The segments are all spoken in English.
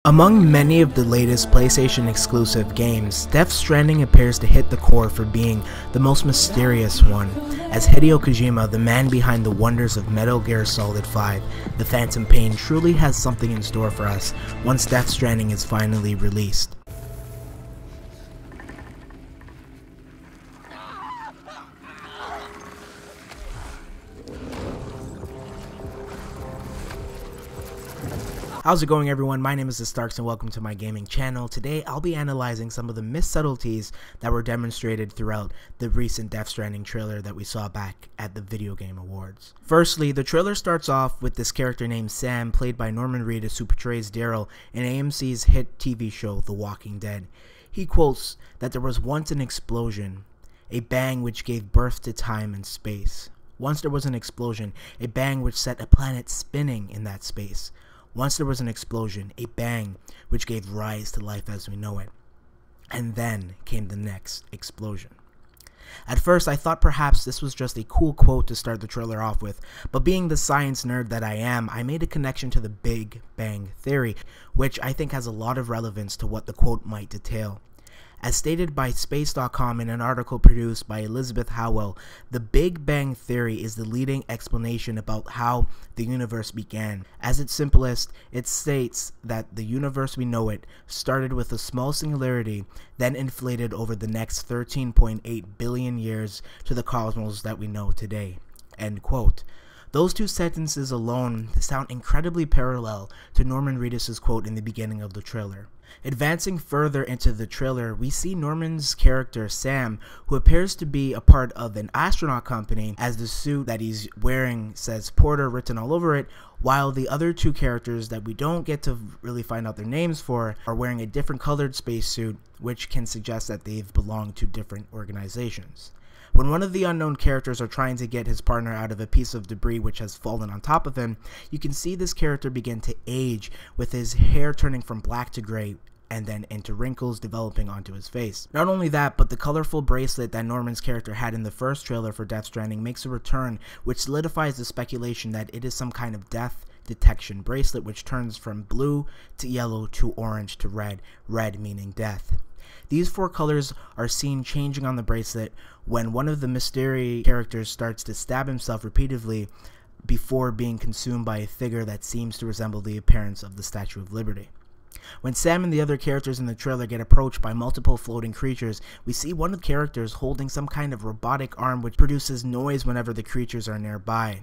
Among many of the latest PlayStation exclusive games, Death Stranding appears to hit the core for being the most mysterious one, as Hideo Kojima, the man behind the wonders of Metal Gear Solid 5, The Phantom Pain, truly has something in store for us once Death Stranding is finally released. How's it going, everyone? My name is TheStarkz and welcome to my gaming channel. Today I'll be analyzing some of the missed subtleties that were demonstrated throughout the recent Death Stranding trailer that we saw back at the Video Game Awards. Firstly, the trailer starts off with this character named Sam, played by Norman Reedus, who portrays Daryl in AMC's hit TV show The Walking Dead. He quotes that there was once an explosion, a bang which gave birth to time and space. Once there was an explosion, a bang which set a planet spinning in that space. Once there was an explosion, a bang, which gave rise to life as we know it. And then came the next explosion. At first, I thought perhaps this was just a cool quote to start the trailer off with, but being the science nerd that I am, I made a connection to the Big Bang Theory, which I think has a lot of relevance to what the quote might detail. As stated by Space.com in an article produced by Elizabeth Howell, the Big Bang Theory is the leading explanation about how the universe began. As its simplest, it states that the universe we know it started with a small singularity, then inflated over the next 13.8 billion years to the cosmos that we know today. End quote. Those two sentences alone sound incredibly parallel to Norman Reedus' quote in the beginning of the trailer. Advancing further into the trailer, we see Norman's character, Sam, who appears to be a part of an astronaut company, as the suit that he's wearing says Porter written all over it, while the other two characters that we don't get to really find out their names for are wearing a different colored spacesuit, which can suggest that they've belonged to different organizations. When one of the unknown characters are trying to get his partner out of a piece of debris which has fallen on top of him, you can see this character begin to age, with his hair turning from black to gray and then into wrinkles developing onto his face. Not only that, but the colorful bracelet that Norman's character had in the first trailer for Death Stranding makes a return, which solidifies the speculation that it is some kind of death detection bracelet which turns from blue to yellow to orange to red, red meaning death. These four colors are seen changing on the bracelet when one of the mystery characters starts to stab himself repeatedly before being consumed by a figure that seems to resemble the appearance of the Statue of Liberty. When Sam and the other characters in the trailer get approached by multiple floating creatures, we see one of the characters holding some kind of robotic arm which produces noise whenever the creatures are nearby.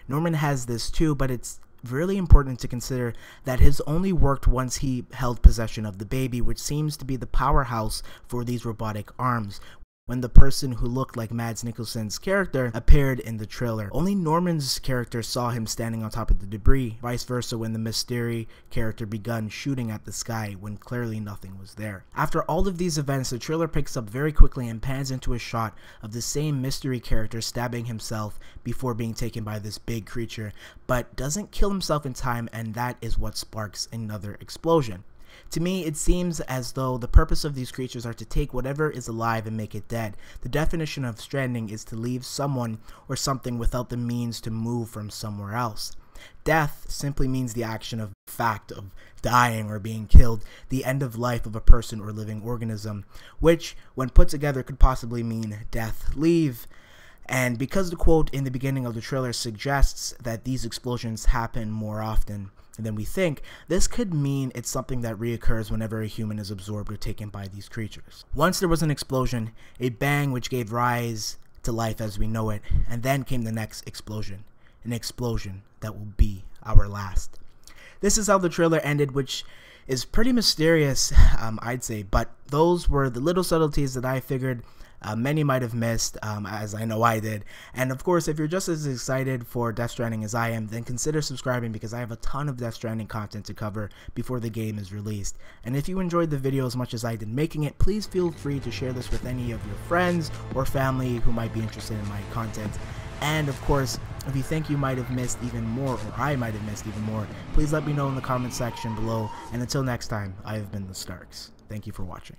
Norman has this too, but it's really important to consider that his only worked once he held possession of the baby, which seems to be the powerhouse for these robotic arms, when the person who looked like Mads Mikkelsen's character appeared in the trailer. Only Norman's character saw him standing on top of the debris, vice versa when the mystery character begun shooting at the sky when clearly nothing was there. After all of these events, the trailer picks up very quickly and pans into a shot of the same mystery character stabbing himself before being taken by this big creature, but doesn't kill himself in time, and that is what sparks another explosion. To me, it seems as though the purpose of these creatures are to take whatever is alive and make it dead. The definition of stranding is to leave someone or something without the means to move from somewhere else. Death simply means the action of fact of dying or being killed, the end of life of a person or living organism, which, when put together, could possibly mean death, leave. And because the quote in the beginning of the trailer suggests that these explosions happen more often than we think, this could mean it's something that reoccurs whenever a human is absorbed or taken by these creatures. Once there was an explosion, a bang which gave rise to life as we know it, and then came the next explosion, an explosion that will be our last. This is how the trailer ended, which is pretty mysterious, I'd say, but those were the little subtleties that I figured many might have missed, as I know I did. And of course, if you're just as excited for Death Stranding as I am, then consider subscribing, because I have a ton of Death Stranding content to cover before the game is released. And if you enjoyed the video as much as I did making it, please feel free to share this with any of your friends or family who might be interested in my content. And of course, if you think you might have missed even more, or I might have missed even more, please let me know in the comment section below. And until next time, I have been TheStarkz. Thank you for watching.